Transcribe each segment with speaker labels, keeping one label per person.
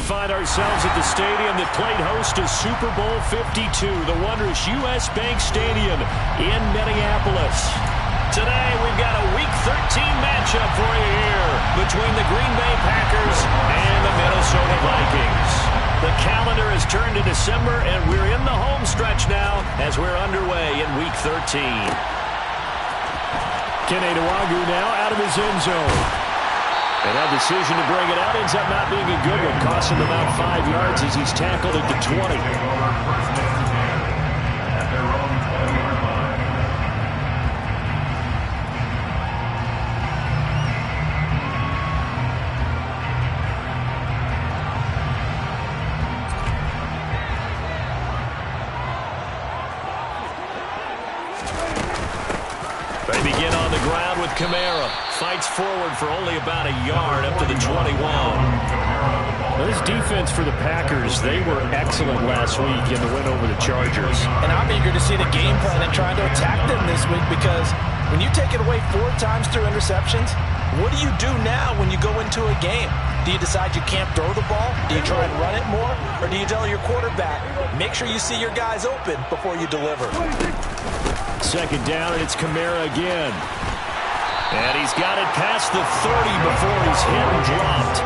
Speaker 1: find ourselves at the stadium that played host to Super Bowl 52, the wondrous U.S. Bank Stadium in Minneapolis. Today, we've got a Week 13 matchup for you here between the Green Bay Packers and the Minnesota Vikings. The calendar has turned to December, and we're in the home stretch now as we're underway in Week 13. Kenny Nwagu now out of his end zone. And that decision to bring it out ends up not being a good one, costing him about 5 yards as he's tackled at the 20. They begin on the ground with Kamara. Fights forward for only about a yard up to the 21. This defense for the Packers, they were excellent last week in the win over the Chargers.
Speaker 2: And I'm eager to see the game plan and trying to attack them this week, because when you take it away 4 times through interceptions, what do you do now when you go into a game? Do you decide you can't throw the ball? Do you try and run it more? Or do you tell your quarterback, make sure you see your guys open before you deliver?
Speaker 1: Second down, and it's Kamara again. And he's got it past the 30 before he's hit and dropped.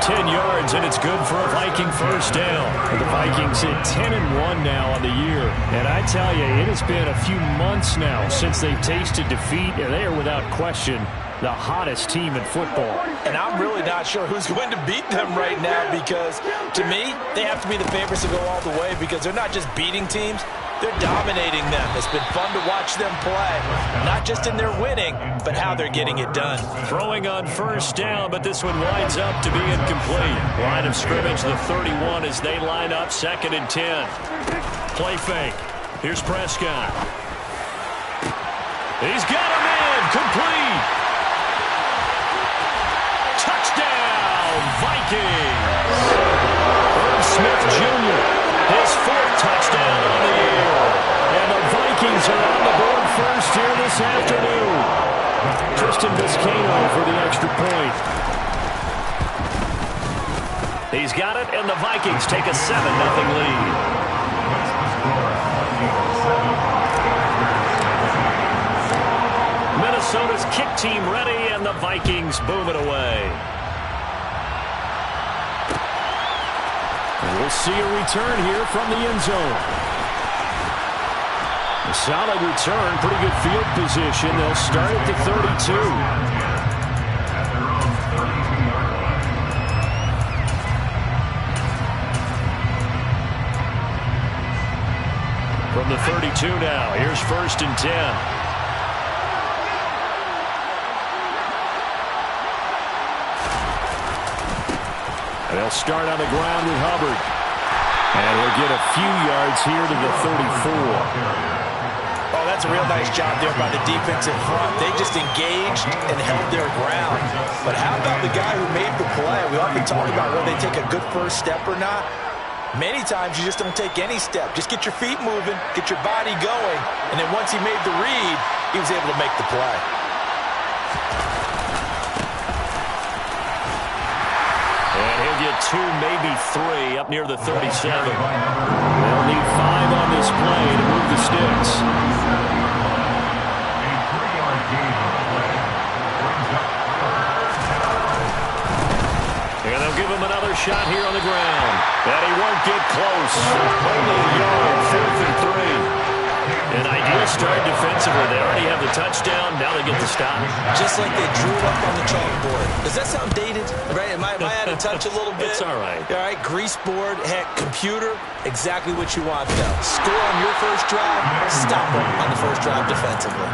Speaker 1: 10 yards, and it's good for a Viking first down. The Vikings hit 10-1 now on the year. And I tell you, it has been a few months now since they've tasted defeat, and they are without question the hottest team in football.
Speaker 2: And I'm really not sure who's going to beat them right now, because to me, they have to be the favorites to go all the way, because they're not just beating teams, they're dominating them. It's been fun to watch them play, not just in their winning, but how they're getting it done.
Speaker 1: Throwing on first down, but this one winds up to be incomplete. Line of scrimmage, the 31, as they line up 2nd and 10. Play fake. Here's Prescott. He's got him in. Complete. Touchdown, Vikings. Irv Smith Jr., his 4th touchdown on the year. And the Vikings are on the board first here this afternoon. Tristan Vizcaino for the extra point. He's got it, and the Vikings take a 7-0 lead. Minnesota's kick team ready, and the Vikings boom it away. And we'll see a return here from the end zone. A solid return, pretty good field position. They'll start at the 32. From the 32 now, here's 1st and 10. And they'll start on the ground with Hubbard. And he'll get a few yards here to the 34.
Speaker 2: Oh, that's a real nice job there by the defense in front. They just engaged and held their ground. But how about the guy who made the play? We often talk about whether they take a good first step or not. Many times you just don't take any step. Just get your feet moving, get your body going, and then once he made the read, he was able to make the play.
Speaker 1: And he'll get 2, maybe 3 up near the 37. They'll need 5 on this play to move the sticks. And they'll give him another shot here on the ground. And he won't get close. Only a yard, 4th and 3. An ideal start defensively. They already have the touchdown. Now they get the stop.
Speaker 2: Just like they drew it up on the chalkboard. Does that sound dated? Right? Am I out of touch a little bit?
Speaker 1: It's all right.
Speaker 2: All right, grease board, heck, computer, exactly what you want, though. Score on your first drive, stop them on the first drive defensively.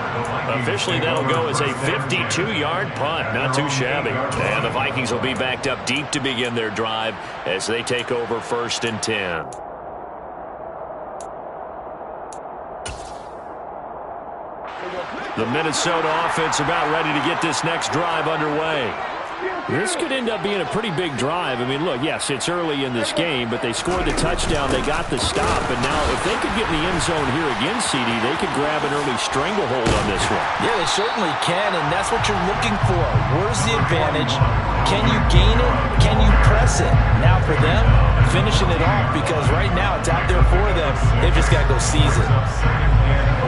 Speaker 1: Officially, that'll go as a 52-yard punt. Not too shabby. And the Vikings will be backed up deep to begin their drive as they take over 1st and 10. The Minnesota offense about ready to get this next drive underway. This could end up being a pretty big drive. I mean, look, yes, it's early in this game, but they scored the touchdown. They got the stop. And now if they could get in the end zone here again, CD, they could grab an early stranglehold on this one.
Speaker 2: Yeah, they certainly can, and that's what you're looking for. Where's the advantage? Can you gain it? Can you press pass it. Now for them, finishing it off because right now it's out there for them. They've just got to go seize it.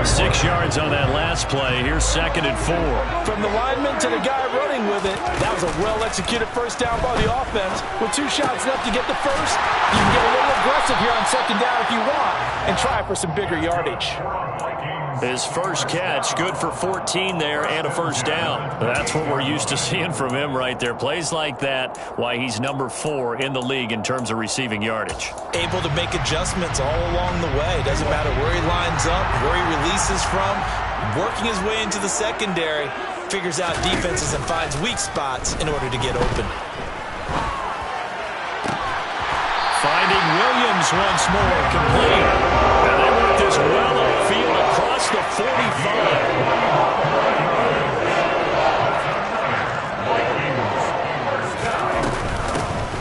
Speaker 1: 6 yards on that last play. Here's 2nd and 4.
Speaker 2: From the lineman to the guy running with it, that was a well-executed first down by the offense. With 2 shots left to get the first, you can get a little aggressive here on 2nd down if you want and try for some bigger yardage.
Speaker 1: His first catch, good for 14 there and a first down. That's what we're used to seeing from him right there. Plays like that, why he's number 4 in the league in terms of receiving yardage.
Speaker 2: Able to make adjustments all along the way. Doesn't matter where he lines up, where he releases from. Working his way into the secondary, figures out defenses and finds weak spots in order to get open.
Speaker 1: Finding Williams once more, complete. And they work this well upfield across the 45.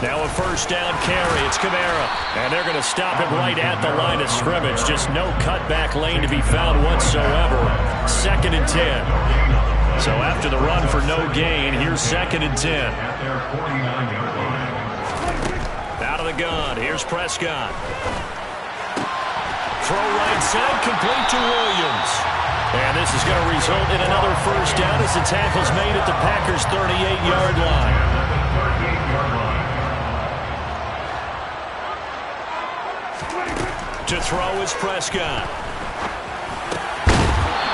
Speaker 1: Now a first down carry. It's Kamara. And they're going to stop him right at the line of scrimmage. Just no cutback lane to be found whatsoever. 2nd and 10. So after the run for no gain, here's 2nd and 10. Out of the gun. Here's Prescott. Throw right side, complete to Williams. And this is going to result in another first down as the tackle's made at the Packers' 38-yard line. To throw is Prescott.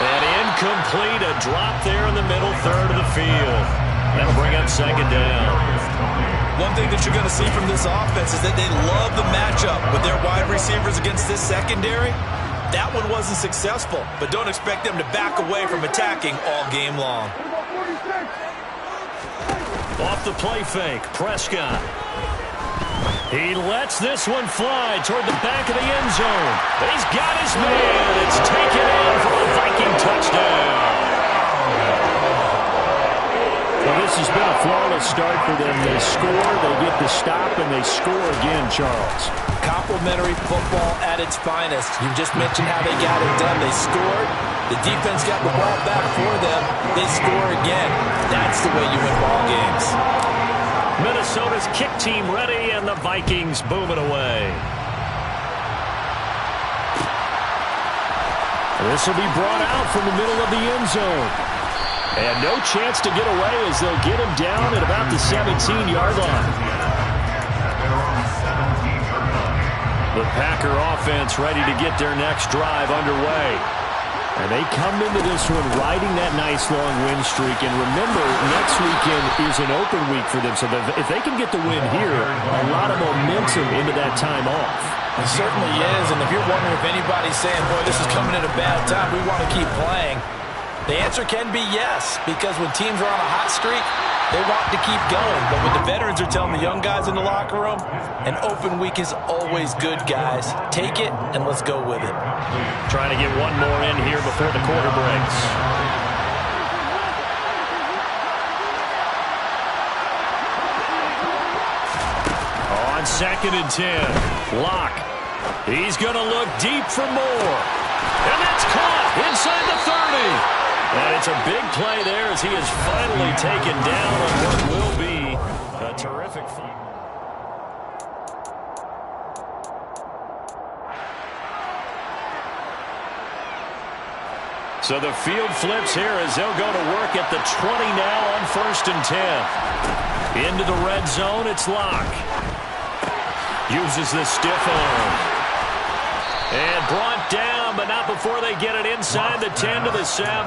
Speaker 1: And incomplete, a drop there in the middle third of the field. That'll bring up 2nd down.
Speaker 2: One thing that you're going to see from this offense is that they love the matchup with their wide receivers against this secondary. That one wasn't successful, but don't expect them to back away from attacking all game long.
Speaker 1: Off the play fake, Prescott. He lets this one fly toward the back of the end zone. He's got his man. It's taken in for a Viking touchdown.
Speaker 3: Well, this has been a flawless start for them. They score, they get the stop, and they score again, Charles.
Speaker 2: Complimentary football at its finest. You just mentioned how they got it done. They scored. The defense got the ball back for them. They score again. That's the way you win ball games.
Speaker 1: Minnesota's kick team ready, and the Vikings boom it away. This will be brought out from the middle of the end zone. And no chance to get away as they'll get him down at about the 17-yard line. The Packer offense ready to get their next drive underway. And they come into this one riding that nice long win streak. And remember, next weekend is an open week for them. So if they can get the win here, a lot of momentum into that time off.
Speaker 2: It certainly is. And if you're wondering if anybody's saying, boy, this is coming at a bad time, we want to keep playing, the answer can be yes. Because when teams are on a hot streak, they want to keep going. But when the veterans are telling the young guys in the locker room, an open week is always good, guys. Take it, and let's go with it.
Speaker 1: Trying to get one more in here before the quarter breaks. On 2nd and 10, Locke. He's going to look deep for more. And that's caught inside the 30. And it's a big play there as he is finally taken down on what will be a terrific fight. So the field flips here as they'll go to work at the 20 now on 1st and 10. Into the red zone, it's Locke. Uses the stiff arm. And brought down, but not before they get it inside the 10 to the 7.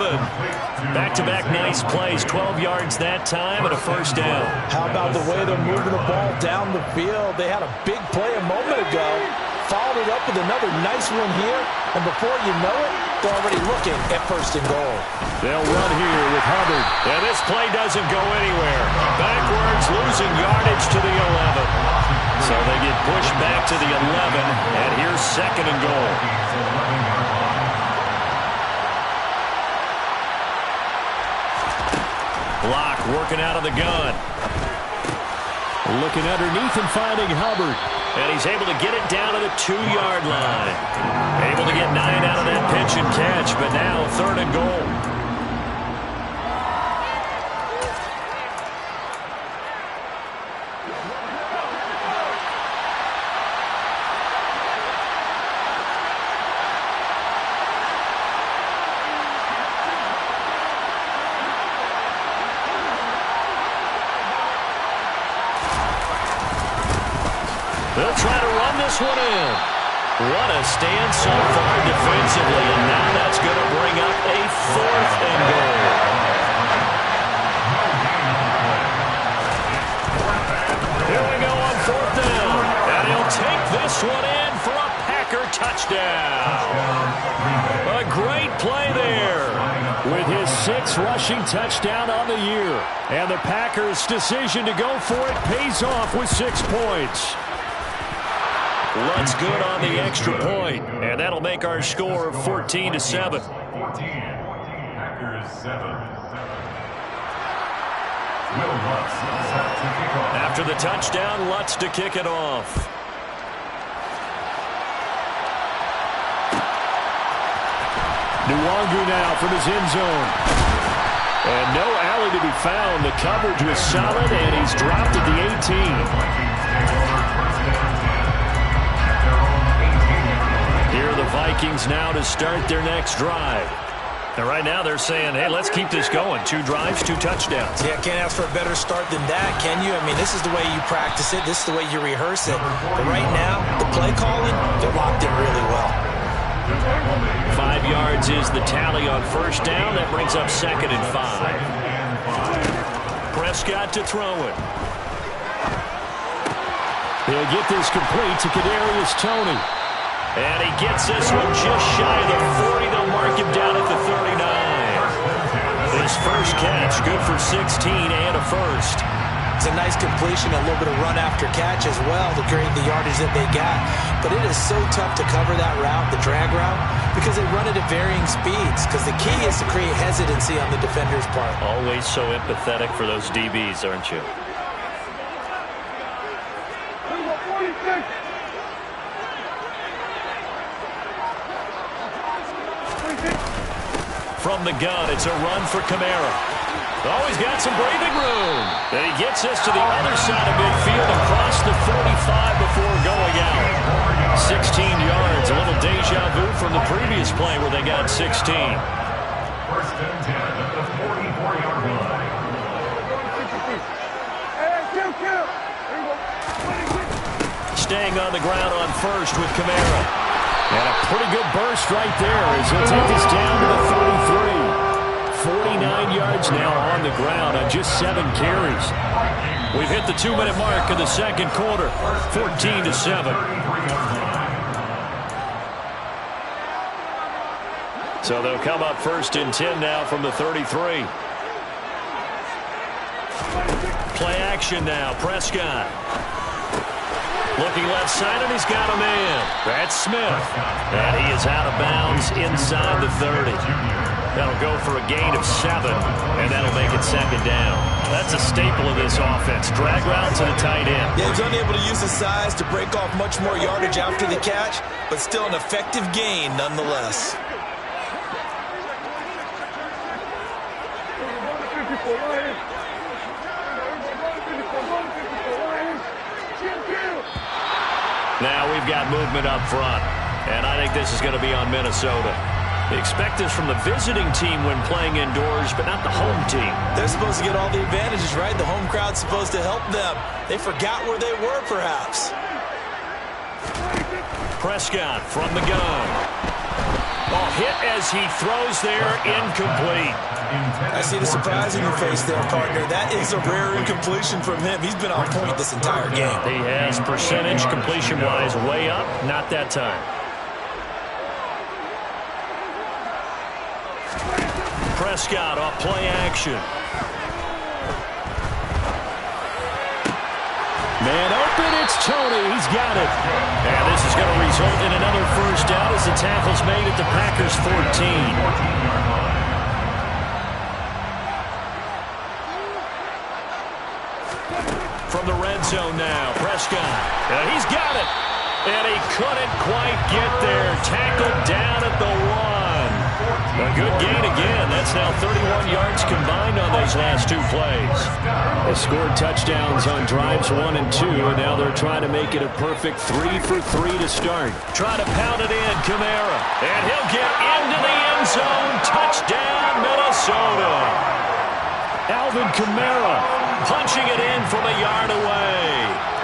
Speaker 1: Back-to-back nice plays, 12 yards that time and a first down.
Speaker 2: How about the way they're moving the ball down the field? They had a big play a moment ago, followed it up with another nice one here, and before you know it, they're already looking at 1st and goal.
Speaker 1: They'll run here with Hubbard. And this play doesn't go anywhere. Backwards, losing yardage to the 11. So they get pushed back to the 11, and here's 2nd and goal. Locke working out of the gun.
Speaker 3: Looking underneath and finding Hubbard.
Speaker 1: And he's able to get it down to the 2-yard line. Able to get 9 out of that pitch and catch, but now 3rd and goal. What a stand so far defensively, and now that's going to bring up a 4th and goal. Here we go on 4th down, and he'll take this one in for a Packer touchdown. A great play there. With his 6th rushing touchdown on the year. And the Packers' decision to go for it pays off with 6 points. Lutt's good on the extra point, and that'll make our score 14-7. After the touchdown, Lutz to kick it off. Nwangu now from his end zone. And no alley to be found. The coverage was solid, and he's dropped at the 18. Here are the Vikings now to start their next drive. And right now they're saying, hey, let's keep this going. 2 drives, 2 touchdowns.
Speaker 2: Yeah, can't ask for a better start than that, can you? I mean, this is the way you practice it. This is the way you rehearse it. But right now, the play calling, they're locked in really well.
Speaker 1: 5 yards is the tally on 1st down. That brings up 2nd and 5. Prescott to throw it. He'll get this complete to Kadarius Toney. And he gets this one just shy of the 40. They'll mark him down at the 39. His first catch, good for 16 and a first.
Speaker 2: It's a nice completion, a little bit of run after catch as well to create the yardage that they got. But it is so tough to cover that route, the drag route, because they run it at varying speeds. Because the key is to create hesitancy on the defender's part.
Speaker 1: Always so empathetic for those DBs, aren't you? From the gun, it's a run for Kamara. Oh, he's got some breathing room. And he gets this to the other side of midfield across the 45 before going out. 16 yards, a little deja vu from the previous play where they got 16.
Speaker 4: 1st and 10 at the 44-yard line.
Speaker 1: Staying on the ground on 1st with Kamara. And a pretty good burst right there as he'll take us down to the 33. 49 yards now on the ground on just 7 carries. We've hit the 2-minute mark of the 2nd quarter. 14-7. So they'll come up 1st and 10 now from the 33. Play action now. Prescott. Looking left side, and he's got a man. That's Smith. And he is out of bounds inside the 30. That'll go for a gain of 7, and that'll make it 2nd down. That's a staple of this offense. Drag route to the tight end.
Speaker 2: Yeah, he's unable to use his size to break off much more yardage after the catch, but still an effective gain nonetheless.
Speaker 1: Now we've got movement up front, and I think this is going to be on Minnesota. They expect this from the visiting team when playing indoors, but not the home team.
Speaker 2: They're supposed to get all the advantages, right? The home crowd's supposed to help them. They forgot where they were, perhaps.
Speaker 1: Prescott from the gun. Oh, hit as he throws there, incomplete.
Speaker 2: I see the surprise in your face there, partner. That is a rare incompletion from him. He's been on point this entire game.
Speaker 1: He has percentage completion-wise way up, not that time. Prescott off play action. Man open, it's Toney. He's got it. And this is going to result in another 1st down as the tackle's made at the Packers' 14. From the red zone now, Prescott. And he's got it. And he couldn't quite get there. Tackled down at the 1. A good gain again. That's now 31 yards combined on those last 2 plays. They scored touchdowns on drives 1 and 2, and now they're trying to make it a perfect 3 for 3 to start. Trying to pound it in, Kamara. And he'll get into the end zone. Touchdown, Minnesota. Alvin Kamara punching it in from a yard away.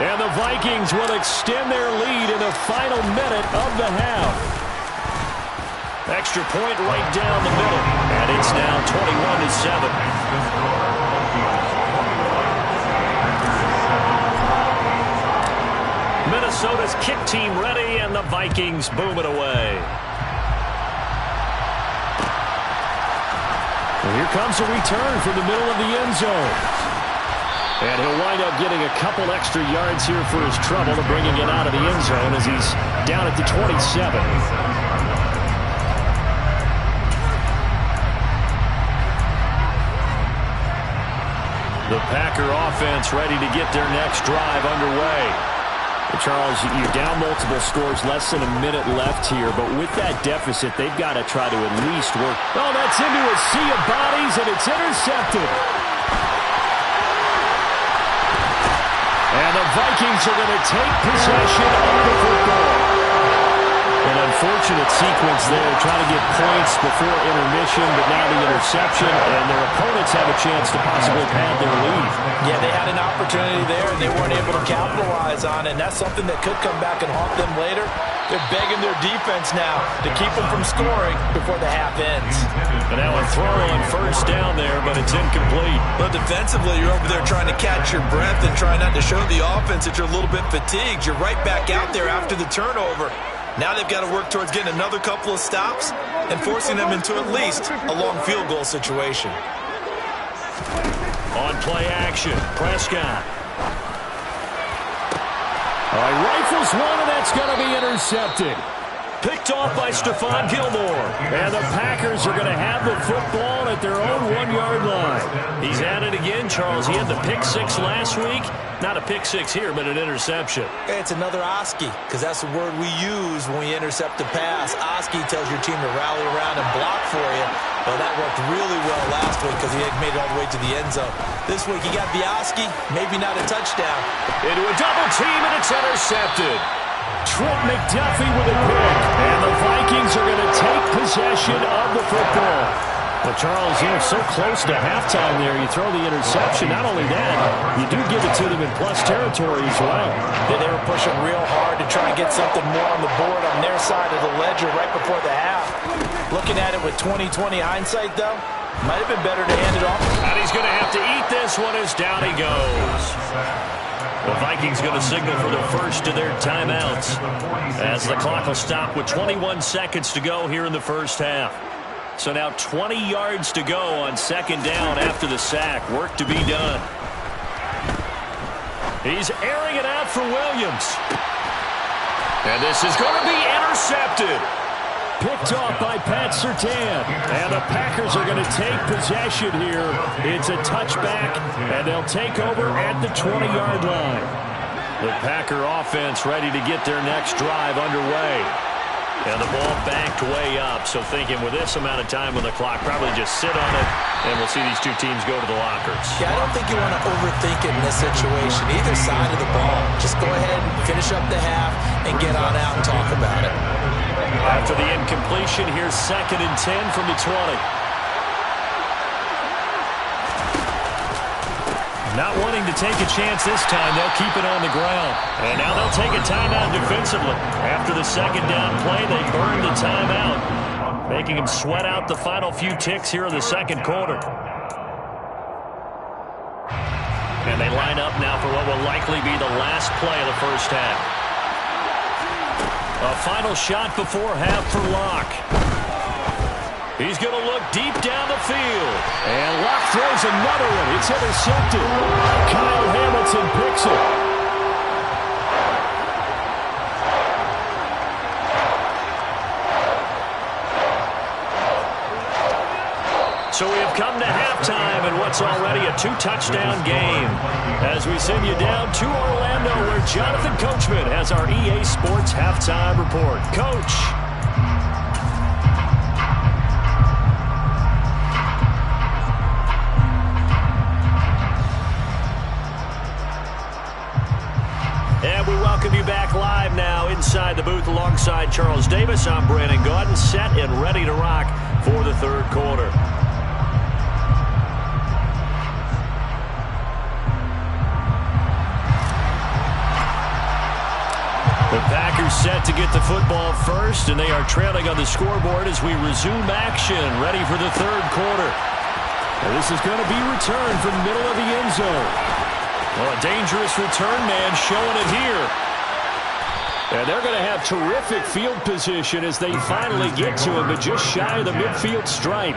Speaker 1: And the Vikings will extend their lead in the final minute of the half. Extra point right down the middle. And it's now 21-7. Minnesota's kick team ready, and the Vikings boom it away. And here comes a return from the middle of the end zone. And he'll wind up getting a couple extra yards here for his trouble to bringing it out of the end zone as he's down at the 27. The Packer offense ready to get their next drive underway. Charles, you're down multiple scores, less than a minute left here, but with that deficit, they've got to try to at least work. Oh, that's into a sea of bodies, and it's intercepted. And the Vikings are going to take possession of the football. An unfortunate sequence there, trying to get points before intermission, but now the interception, and their opponents have a chance to possibly pad their lead.
Speaker 2: Yeah, they had an opportunity there, and they weren't able to capitalize on it, and that's something that could come back and haunt them later. They're begging their defense now to keep them from scoring before the half ends.
Speaker 1: And now a throw on first down there, but it's incomplete.
Speaker 2: But defensively, you're over there trying to catch your breath and trying not to show the offense that you're a little bit fatigued. You're right back out there after the turnover. Now they've got to work towards getting another couple of stops and forcing them into at least a long field goal situation.
Speaker 1: On play action, Prescott. All right, rifles one, and that's going to be intercepted. Picked off by Stephon Gilmore. And the Packers are going to have the football at their own 1-yard line. He's at it again, Charles. He had the pick six last week. Not a pick six here, but an interception.
Speaker 2: It's another Oski, because that's the word we use when we intercept a pass. Oski tells your team to rally around and block for you. Well, that worked really well last week because he had made it all the way to the end zone. This week he got the Oski, maybe not a touchdown.
Speaker 1: Into a double team, and it's intercepted. Trent McDuffie with a pick. And the Vikings are going to take possession of the football. Well, Charles, you're so close to halftime there. You throw the interception. Not only that, you do give it to them in plus territory as well.
Speaker 2: They were pushing real hard to try and get something more on the board on their side of the ledger right before the half. Looking at it with 20/20 hindsight, though, might have been better to hand it off.
Speaker 1: And he's going to have to eat this one as down he goes. The Vikings going to signal for the first of their timeouts as the clock will stop with 21 seconds to go here in the first half. So now 20 yards to go on second down after the sack. Work to be done. He's airing it out for Williams. And this is going to be intercepted. Picked off by Pat Surtain. And the Packers are going to take possession here. It's a touchback, and they'll take over at the 20-yard line. The Packer offense ready to get their next drive underway. And the ball backed way up, so thinking with this amount of time on the clock, probably just sit on it, and we'll see these two teams go to the lockers.
Speaker 2: Yeah, I don't think you want to overthink it in this situation, either side of the ball. Just go ahead and finish up the half and get on out and talk about it.
Speaker 1: After the incompletion, here's 2nd and 10 from the 20. Not wanting to take a chance this time, they'll keep it on the ground. And now they'll take a timeout defensively. After the second down play, they burn the timeout, making them sweat out the final few ticks here in the second quarter. And they line up now for what will likely be the last play of the first half. A final shot before half for Locke. He's going to look deep down the field. And Locke throws another one. It's intercepted. Kyle Hamilton picks it. So we have come to halftime in what's already a 2-touchdown game. As we send you down to Orlando, where Jonathan Coachman has our EA Sports halftime report. Coach. And we welcome you back live now inside the booth alongside Charles Davis. I'm Brandon Gaudin, set and ready to rock for the third quarter. The Packers set to get the football first, and they are trailing on the scoreboard as we resume action, ready for the third quarter. And this is going to be returned from the middle of the end zone. Well, a dangerous return man showing it here. And they're going to have terrific field position as they finally get to him, but just shy of the midfield stripe.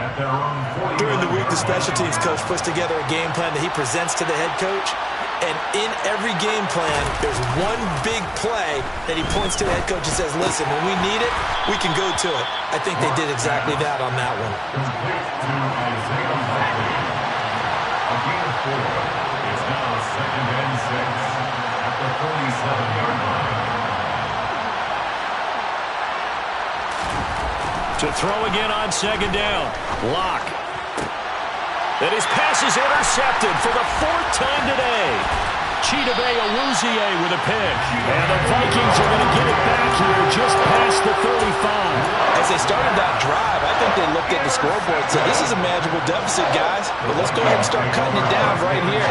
Speaker 2: During the week, the special teams coach puts together a game plan that he presents to the head coach. And in every game plan, there's one big play that he points to the head coach and says, listen, when we need it, we can go to it. I think they did exactly that on that one.
Speaker 4: It's now 2nd and 6 at the 47-yard line.
Speaker 1: To throw again on second down. Lock. And his pass is intercepted for the 4th time today. Chidobe with a pick. And the Vikings are going to get it back here just past the 35.
Speaker 2: As they started that drive, I think they looked at the scoreboard and said, this is a manageable deficit, guys, but let's go ahead and start cutting it down right here.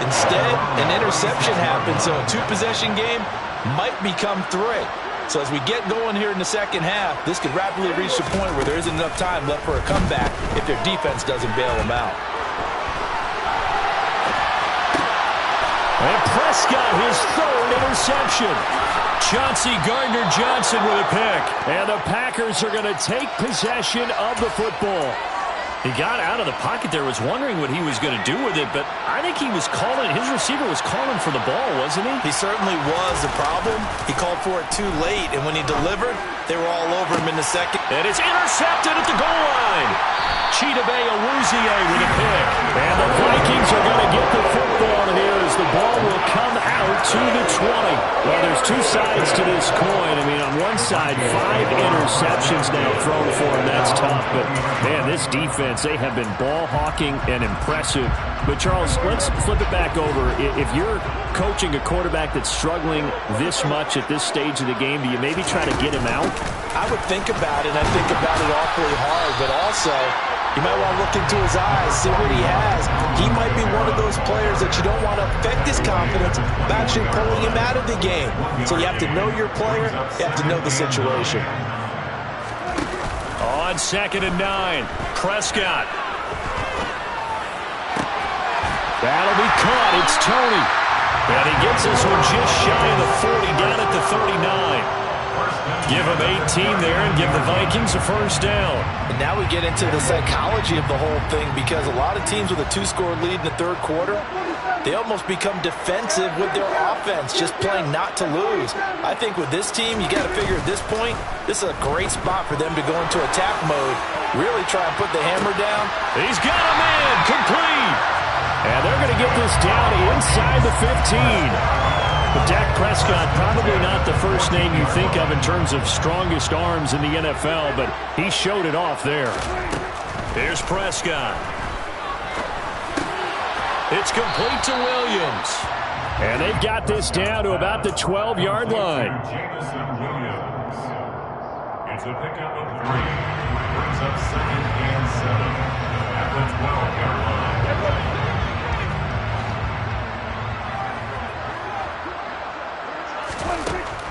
Speaker 2: Instead, an interception happened, so a 2-possession game might become 3. So as we get going here in the second half, this could rapidly reach the point where there isn't enough time left for a comeback if their defense doesn't bail them out.
Speaker 1: And Prescott, his 3rd interception. Chauncey Gardner-Johnson with a pick. And the Packers are going to take possession of the football. He got out of the pocket there, was wondering what he was going to do with it, but I think he was calling, his receiver was calling for the ball, wasn't he?
Speaker 2: He certainly was. The problem, he called for it too late, and when he delivered, they were all over him in the second.
Speaker 1: And it's intercepted at the goal line. Chidobe with a pick. And the Vikings are going to get the football here as the ball will come out to the 20. Well, there's 2 sides to this coin. I mean, on one side, 5 interceptions now thrown for him. That's tough. But, man, this defense, they have been ball hawking and impressive. But, Charles, let's flip it back over. If you're coaching a quarterback that's struggling this much at this stage of the game, do you maybe try to get him out?
Speaker 2: I would think about it, and I think about it awfully hard, but also you might want to look into his eyes, see what he has. He might be one of those players that you don't want to affect his confidence by actually pulling him out of the game. So you have to know your player, you have to know the situation.
Speaker 1: On 2nd and 9, Prescott. That'll be caught. It's Tony. And he gets this one just shy of the 40, down at the 39. Give him 18 there and give the Vikings a first down.
Speaker 2: And now we get into the psychology of the whole thing, because a lot of teams with a 2-score lead in the third quarter, they almost become defensive with their offense, just playing not to lose. I think with this team, you got to figure at this point, this is a great spot for them to go into attack mode, really try and put the hammer down.
Speaker 1: He's got a man, complete. And they're going to get this down inside the 15. But Dak Prescott, probably not the first name you think of in terms of strongest arms in the NFL, but he showed it off there. Here's Prescott. It's complete to Williams. And they've got this down to about the 12-yard line.
Speaker 4: It's a pickup of 3. Brings up 2nd and 7 at the 12-yard line.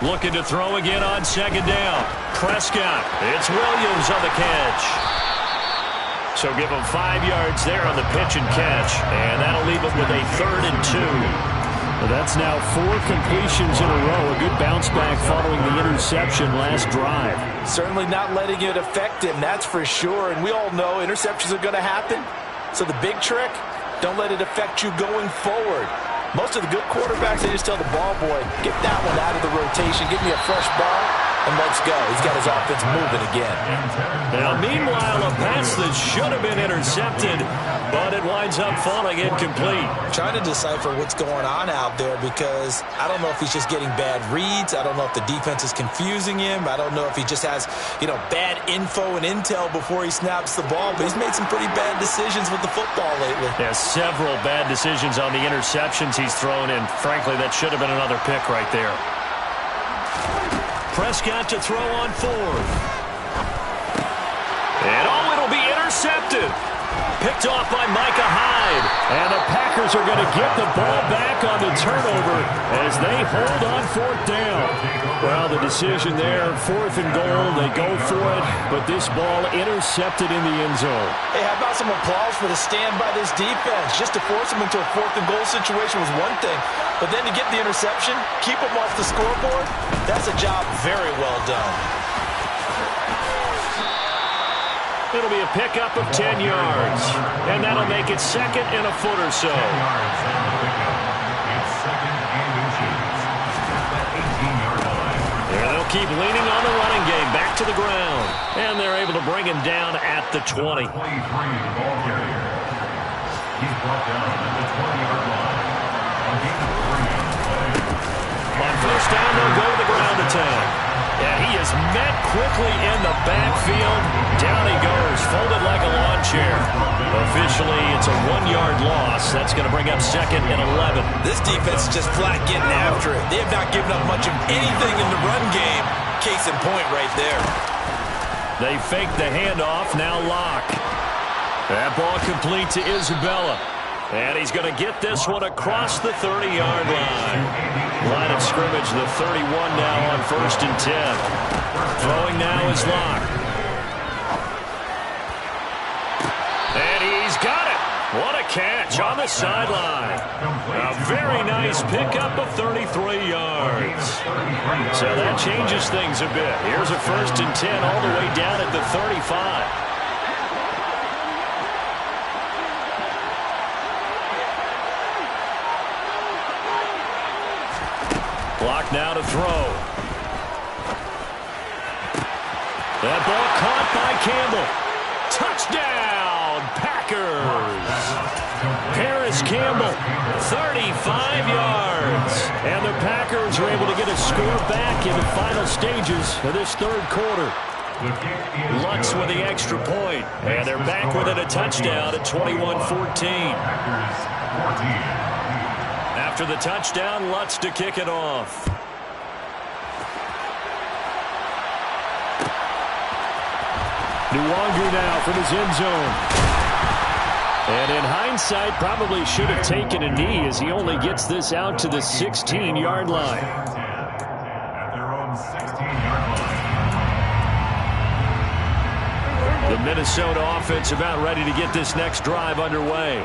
Speaker 1: Looking to throw again on 2nd down. Prescott. It's Williams on the catch. So give him 5 yards there on the pitch and catch. And that'll leave him with a 3rd and 2. Well, that's now 4 completions in a row. A good bounce back following the interception last drive.
Speaker 2: Certainly not letting it affect him, that's for sure. And we all know interceptions are going to happen. So the big trick, don't let it affect you going forward. Most of the good quarterbacks, they just tell the ball boy, get that one out of the rotation, give me a fresh ball, and let's go. He's got his offense moving again.
Speaker 1: Now, meanwhile, a pass that should have been intercepted, but it winds up falling incomplete.
Speaker 2: Trying to decipher what's going on out there, because I don't know if he's just getting bad reads. I don't know if the defense is confusing him. I don't know if he just has, bad info and intel before he snaps the ball, but he's made some pretty bad decisions with the football lately.
Speaker 1: Yeah, several bad decisions on the interceptions he's thrown, and frankly, that should have been another pick right there. Prescott to throw on 4th. And it'll be intercepted. Picked off by Micah Hyde.
Speaker 3: And the Packers are going to get the ball back on the turnover as they hold on 4th down. Well, the decision there, 4th and goal, they go for it, but this ball intercepted in the end zone.
Speaker 2: Hey, how about some applause for the stand by this defense? Just to force them into a 4th and goal situation was one thing, but then to get the interception, keep them off the scoreboard, that's a job very well done.
Speaker 1: It'll be a pickup of 10 yards, and that'll make it 2nd and a foot or so.
Speaker 4: 10 yards on the pickup. It's 2nd and inches. That 18-yard line.
Speaker 1: There they'll keep leaning on the running game, back to the ground, and they're able to bring him down at the 20.
Speaker 4: 23, the ball carrier. He's brought down at the 20-yard line. On gain of 3 on the play.
Speaker 1: On 1st down, they'll go to the ground attack. And he is met quickly in the backfield. Down he goes, folded like a lawn chair. Officially, it's a 1-yard loss. That's going to bring up 2nd and 11.
Speaker 2: This defense is just flat getting after it. They have not given up much of anything in the run game. Case in point right there.
Speaker 1: They fake the handoff, now Locke. That ball complete to Isabella. And he's going to get this one across the 30-yard line. Line of scrimmage, the 31 now on 1st and 10. Throwing now is Locke. And he's got it. What a catch on the sideline. A very nice pickup of 33 yards. So that changes things a bit. Here's a 1st and 10 all the way down at the 35. Clock now to throw. That ball caught by Campbell. Touchdown, Packers. Paris Campbell, 35 yards. And the Packers are able to get a score back in the final stages of this 3rd quarter. Lutz with the extra point. And they're back within a touchdown at 21-14. After the touchdown, Lutz to kick it off.
Speaker 3: Nwangu now from his end zone. And in hindsight, probably should have taken a knee as he only gets this out to the 16-yard line.
Speaker 4: At their own 16-yard line.
Speaker 1: The Minnesota offense about ready to get this next drive underway.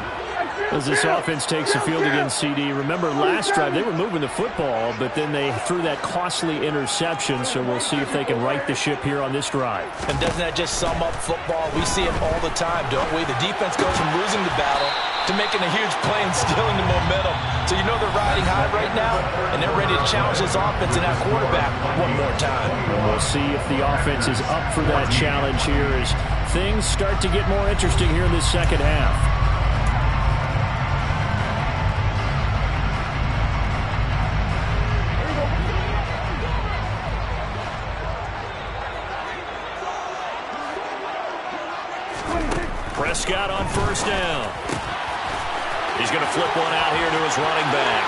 Speaker 3: As this offense takes the field against CD, remember last drive they were moving the football, but then they threw that costly interception, so we'll see if they can right the ship here on this drive.
Speaker 2: And doesn't that just sum up football? We see it all the time, don't we? The defense goes from losing the battle to making a huge play and stealing the momentum. So you know they're riding high right now, and they're ready to challenge this offense and that quarterback one more time.
Speaker 3: And we'll see if the offense is up for that challenge here as things start to get more interesting here in this 2nd half.
Speaker 1: Prescott on 1st down. He's going to flip one out here to his running back.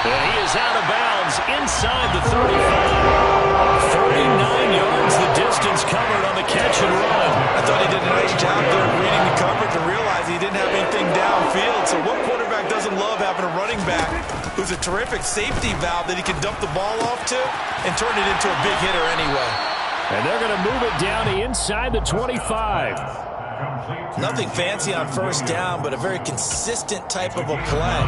Speaker 1: And he is out of bounds inside the 35. 49 yards the distance covered on the catch and run.
Speaker 2: I thought he did a nice job there of reading the coverage and realizing he didn't have anything downfield. So what quarterback doesn't love having a running back who's a terrific safety valve that he can dump the ball off to and turn it into a big hitter anyway?
Speaker 3: And they're going to move it down to inside the 25.
Speaker 2: Nothing fancy on 1st down, but a very consistent type of a play.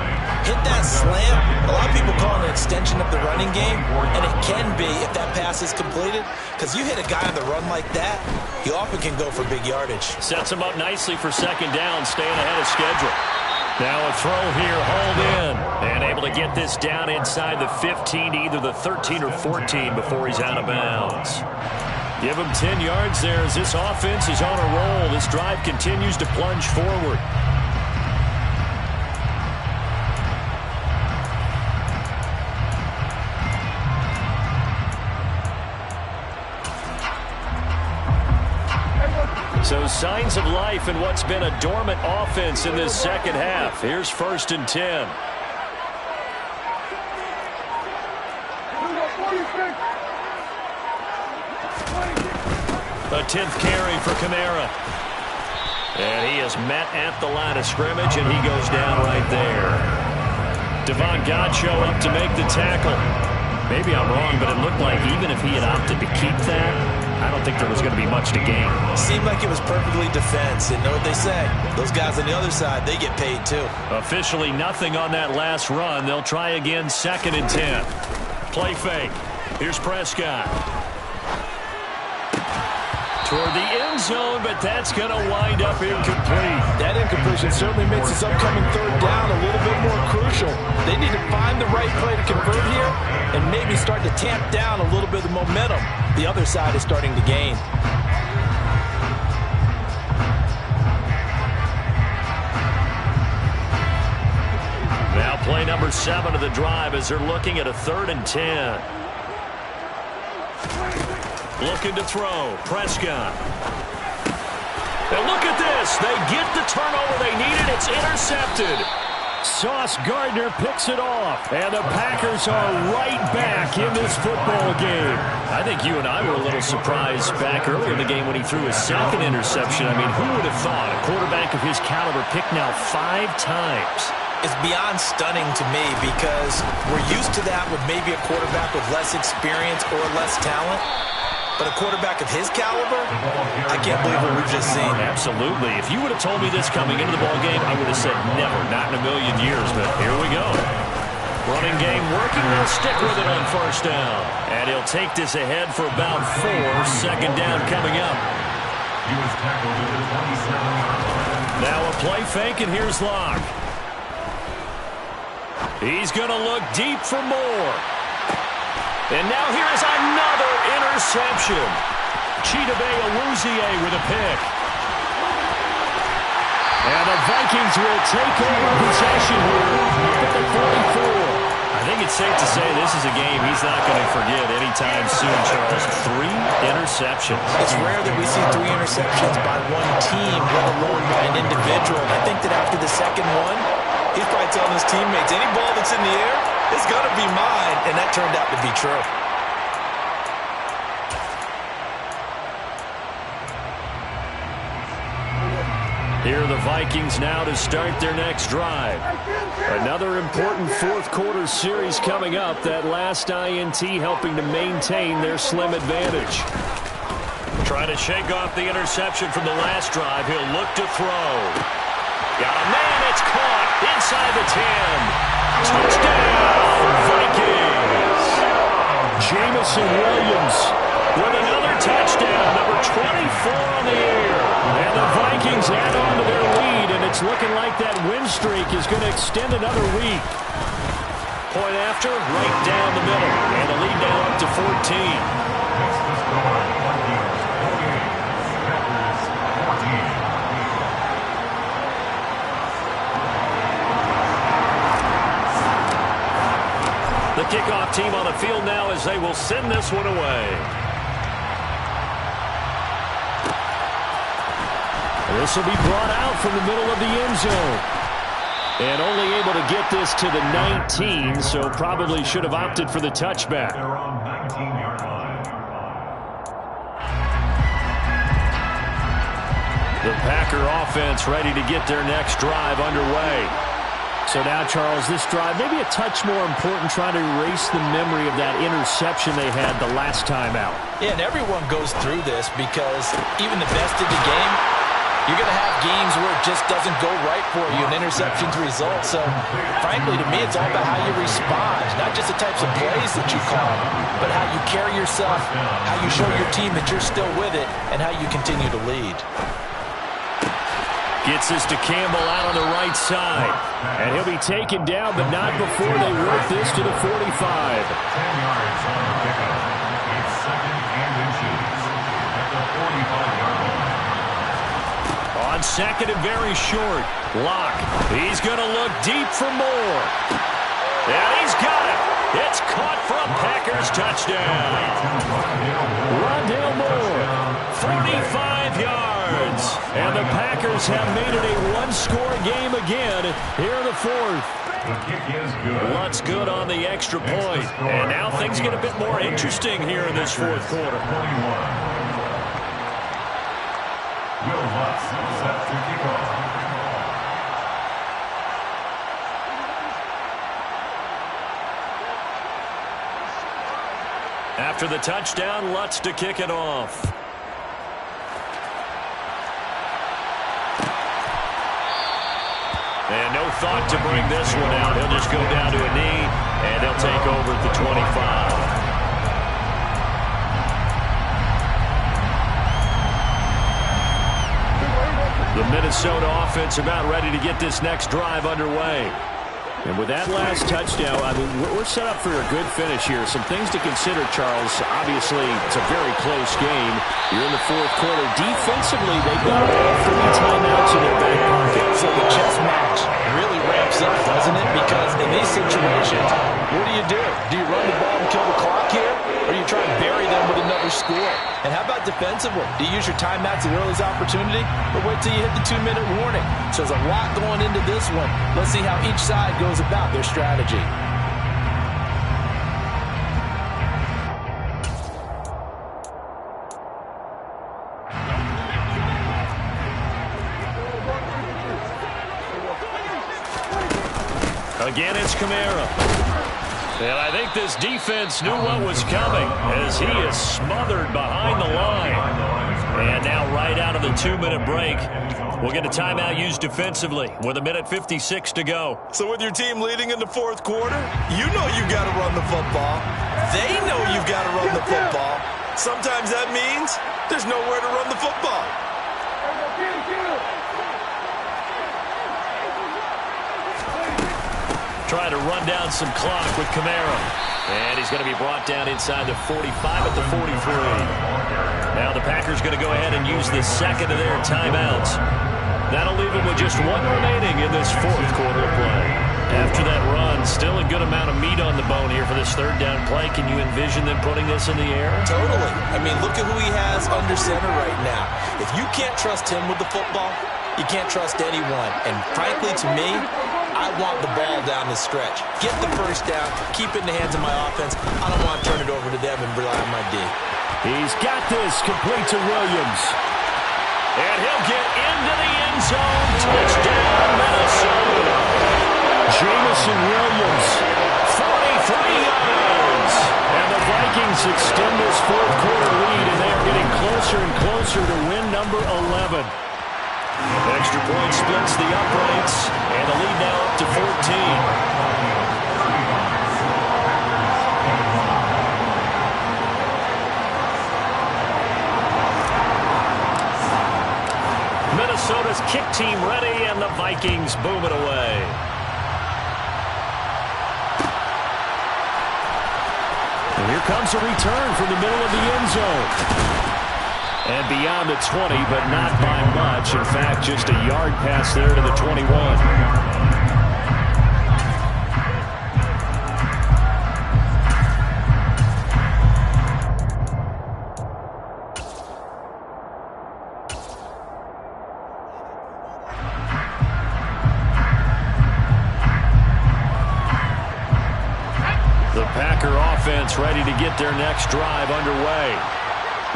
Speaker 2: Hit that slant. A lot of people call it an extension of the running game, and it can be if that pass is completed, because you hit a guy on the run like that, he often can go for big yardage.
Speaker 1: Sets him up nicely for 2nd down, staying ahead of schedule. Now a throw here, hauled in, and able to get this down inside the 15 to either the 13 or 14 before he's out of bounds. Give him 10 yards there as this offense is on a roll. This drive continues to plunge forward. So signs of life in what's been a dormant offense in this 2nd half. Here's 1st and 10. A 10th carry for Kamara. And he is met at the line of scrimmage, and he goes down right there. Devon Godchaux up to make the tackle. Maybe I'm wrong, but it looked like even if he had opted to keep that, I don't think there was going to be much to gain.
Speaker 2: Seemed like it was perfectly defense. And know what they say? Those guys on the other side, they get paid too.
Speaker 1: Officially nothing on that last run. They'll try again, 2nd and 10. Play fake. Here's Prescott. Toward the end zone, but that's going to wind up incomplete.
Speaker 2: That incompletion certainly makes this upcoming 3rd down a little bit more crucial. They need to find the right play to convert here and maybe start to tamp down a little bit of momentum. The other side is starting to gain.
Speaker 1: Now play number 7 of the drive as they're looking at a 3rd and 10. Looking to throw. Prescott. And look at this. They get the turnover they needed. It's intercepted. Sauce Gardner picks it off. And the Packers are right back in this football game. I think you and I were a little surprised back earlier in the game when he threw his 2nd interception. I mean, who would have thought a quarterback of his caliber picked now 5 times?
Speaker 2: It's beyond stunning to me because we're used to that with maybe a quarterback with less experience or less talent. But a quarterback of his caliber, I can't believe what we've just seen.
Speaker 1: Absolutely. If you would have told me this coming into the ballgame, I would have said never, not in a million years. But here we go. Running game working. They'll stick with it on 1st down. And he'll take this ahead for about 4. 2nd down coming up.
Speaker 4: He was tackled at the 27-yard line.
Speaker 1: Now a play fake, and here's Locke. He's going to look deep for more. And now here's another interception. Chidobe Awuzie with a pick. And the Vikings will take over possession here at the 44. I think it's safe to say this is a game he's not going to forget anytime soon, Charles. 3 interceptions.
Speaker 2: It's rare that we see 3 interceptions by one team, let alone by an individual. I think that after the 2nd one, he's probably telling his teammates, any ball that's in the air, it's going to be mine. And that turned out to be true.
Speaker 1: Here are the Vikings now to start their next drive. Another important 4th quarter series coming up. That last INT helping to maintain their slim advantage. Trying to shake off the interception from the last drive. He'll look to throw. Got a man. It's caught inside the 10. Touchdown, Vikings. Jamison Williams with another touchdown. Number 24 on the air. And the Vikings add on to their lead, and it's looking like that win streak is going to extend another week. Point after, right down the middle, and the lead now up to 14. The kickoff team on the field now as they will send this one away. This will be brought out from the middle of the end zone. And only able to get this to the 19, so probably should have opted for the touchback.
Speaker 4: They're on 19-yard line.
Speaker 1: The Packer offense ready to get their next drive underway. So now, Charles, this drive maybe a touch more important, trying to erase the memory of that interception they had the last time out.
Speaker 2: Yeah, and everyone goes through this because even the best of the game, you're going to have games where it just doesn't go right for you, and interceptions result. So, frankly, to me, it's all about how you respond, not just the types of plays that you call, but how you carry yourself, how you show your team that you're still with it, and how you continue to lead.
Speaker 1: Gets this to Campbell out on the right side. And he'll be taken down, but not before they work this to the 45.
Speaker 4: 10 yards on the pickup. It's 2nd and inches at the 45-yard line.
Speaker 1: On 2nd and very short. Locke. He's going to look deep for more. And he's got it. It's caught for a Packers touchdown. Rondale Moore. 45 yards. And the Packers have made it a one-score game again here in the 4th.
Speaker 4: The kick is good.
Speaker 1: What's good on the extra point. And now things get a bit more interesting here in this 4th quarter.
Speaker 4: 21. Will Lutz set to kick off.
Speaker 3: After the touchdown, Lutz to kick it off. And no thought to bring this one out. He'll just go down to a knee, and they'll take over at the 25. The Minnesota offense about ready to get this next drive underway. And with that last touchdown, I mean, we're set up for a good finish here. Some things to consider, Charles. Obviously, it's a very close game. You're in the fourth quarter. Defensively, they've got all 3 timeouts in their back pocket.
Speaker 2: So the chess match really ramps up, doesn't it? Because in these situations, what do? Do you run the ball and kill the clock here? Or you try to bury them with another score? And how about defensively? Do you use your timeouts at earliest opportunity? Or wait till you hit the 2-minute warning? So there's a lot going into this one. Let's see how each side goes about their strategy.
Speaker 3: Again, it's Kamara. And I think this defense knew what was coming as he is smothered behind the line. And now right out of the 2-minute break, we'll get a timeout used defensively with 1:56 to go.
Speaker 2: So with your team leading in the fourth quarter, you know you've got to run the football. They know you've got to run the football. Sometimes that means there's nowhere to run the football.
Speaker 3: Trying to run down some clock with Kamara. And he's going to be brought down inside the 45 at the 43. Now the Packers going to go ahead and use the second of their timeouts. That'll leave them with just 1 remaining in this fourth quarter of play. After that run, still a good amount of meat on the bone here for this third down play. Can you envision them putting this in the air?
Speaker 2: Totally. I mean, look at who he has under center right now. If you can't trust him with the football, you can't trust anyone. And frankly, to me, I want the ball down the stretch. Get the first down, keep it in the hands of my offense. I don't want to turn it over to them and rely on my D.
Speaker 3: He's got this complete to Williams. And he'll get into the end zone. Touchdown, Minnesota. Jamison Williams, 43 yards. And the Vikings extend this fourth quarter lead, and they are getting closer and closer to win number 11. Extra point splits the uprights, and the lead now up to 14. Minnesota's kick team ready, and the Vikings boom it away. And here comes a return from the middle of the end zone. And beyond the 20, but not by much. In fact, just a yard pass there to the 21. The Packer offense ready to get their next drive underway.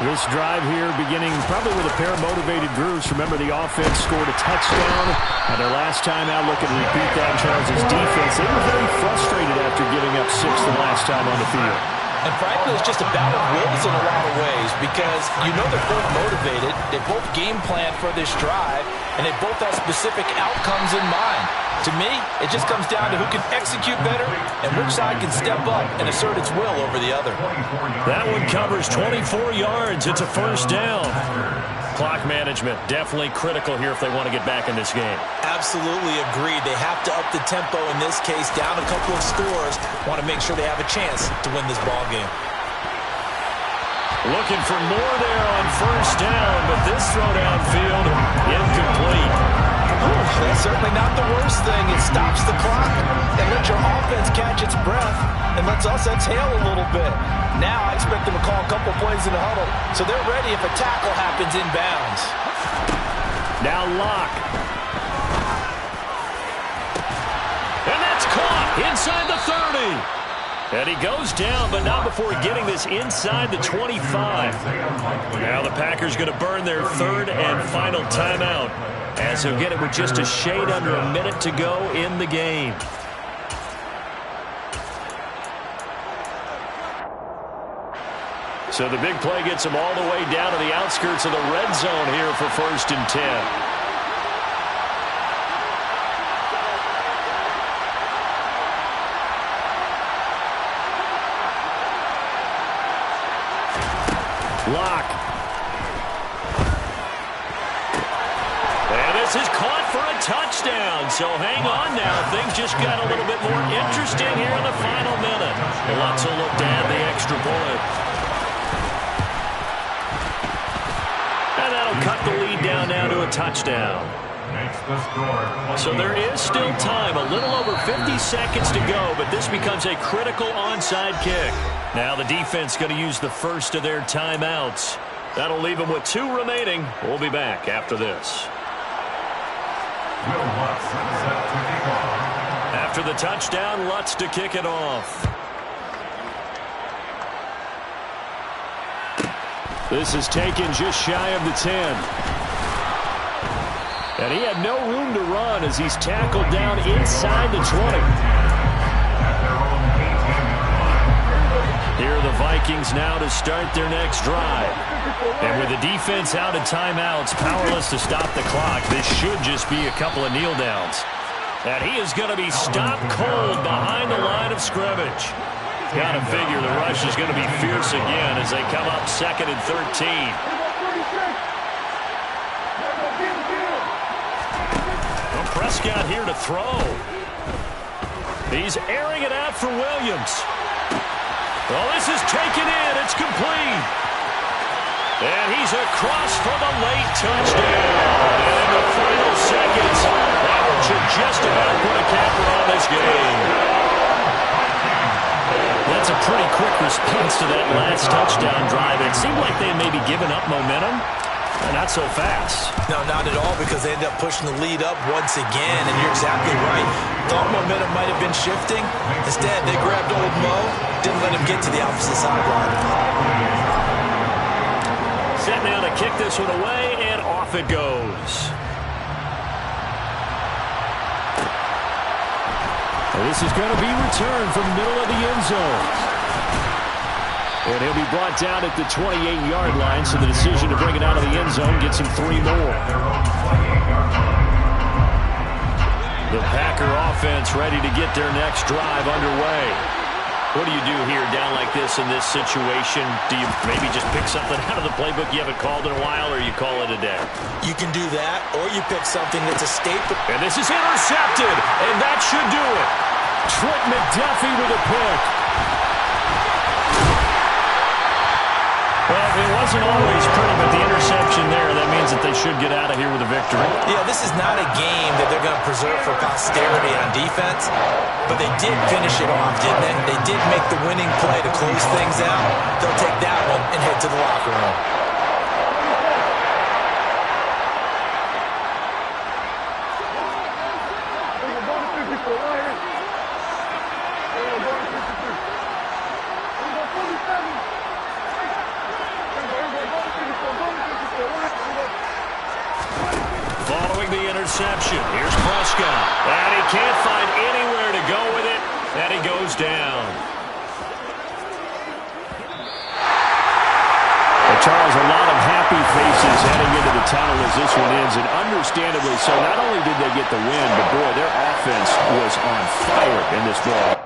Speaker 3: This drive here beginning probably with a pair of motivated groups. Remember, the offense scored a touchdown. And their last time out, looking to repeat that, Charles' defense. They were very frustrated after giving up 6 the last time on the field.
Speaker 2: And frankly, it's just a battle of wills in a lot of ways because you know they're both motivated. They both game plan for this drive, and they both have specific outcomes in mind. To me, it just comes down to who can execute better and which side can step up and assert its will over the other.
Speaker 3: That one covers 24 yards. It's a first down. Clock management definitely critical here if they want to get back in this game.
Speaker 2: Absolutely agreed. They have to up the tempo in this case, down a couple of scores. Want to make sure they have a chance to win this ball game.
Speaker 3: Looking for more there on first down, but this throw downfield incomplete.
Speaker 2: That's certainly not the worst thing. It stops the clock and lets your offense catch its breath and lets us exhale a little bit. Now I expect them to call a couple plays in the huddle, so they're ready if a tackle happens inbounds.
Speaker 3: Now Lock. And that's caught inside the 30. And he goes down, but not before getting this inside the 25. Now the Packers going to burn their third and final timeout, as he'll get it with just a shade under a minute to go in the game. So the big play gets him all the way down to the outskirts of the red zone here for 1st and 10. Lock. And this is caught for a touchdown. So hang on now. Things just got a little bit more interesting here in the final minute. Lutz will look to add the extra point. And that'll cut the lead down now to a touchdown. So there is still time, a little over 50 seconds to go, but this becomes a critical onside kick. Now the defense going to use the first of their timeouts. That'll leave them with 2 remaining. We'll be back after this. After the touchdown, Lutz to kick it off. This is taken just shy of the 10. And he had no room to run as he's tackled down inside the 20. Here are the Vikings now to start their next drive. And with the defense out of timeouts, powerless to stop the clock, this should just be a couple of kneel downs. And he is going to be stopped cold behind the line of scrimmage. Got to figure the rush is going to be fierce again as they come up 2nd and 13. Well, Prescott here to throw. He's airing it out for Williams. Well, this is taken in. It's complete. And he's across for the late touchdown. And in the final seconds, that should just about put a capper on this game. That's a pretty quick response to that last touchdown drive. It seemed like they may be giving up momentum. Not so fast.
Speaker 2: No, not at all, because they ended up pushing the lead up once again, and you're exactly right. Thought momentum might have been shifting. Instead, they grabbed old Mo, didn't let him get to the opposite sideline.
Speaker 3: Set now to kick this one away, and off it goes. This is going to be returned from the middle of the end zone. And he'll be brought down at the 28-yard line, so the decision to bring it out of the end zone gets him 3 more. The Packer offense ready to get their next drive underway. What do you do here down like this in this situation? Do you maybe just pick something out of the playbook you haven't called in a while, or you call it a day?
Speaker 2: You can do that, or you pick something that's a staple.
Speaker 3: And this is intercepted, and that should do it. Trent McDuffie with a pick. Well, it wasn't always pretty, but the interception there, that means that they should get out of here with a victory.
Speaker 2: Yeah, this is not a game that they're going to preserve for posterity on defense, but they did finish it off, didn't they? They did make the winning play to close things out. They'll take that one and head to the locker room.
Speaker 3: Following the interception, here's Prescott. And he can't find anywhere to go with it, and he goes down. Well, Charles, a lot of happy faces heading into the tunnel as this one ends, and understandably so. Not only did they get the win, but boy, their offense was on fire in this ball.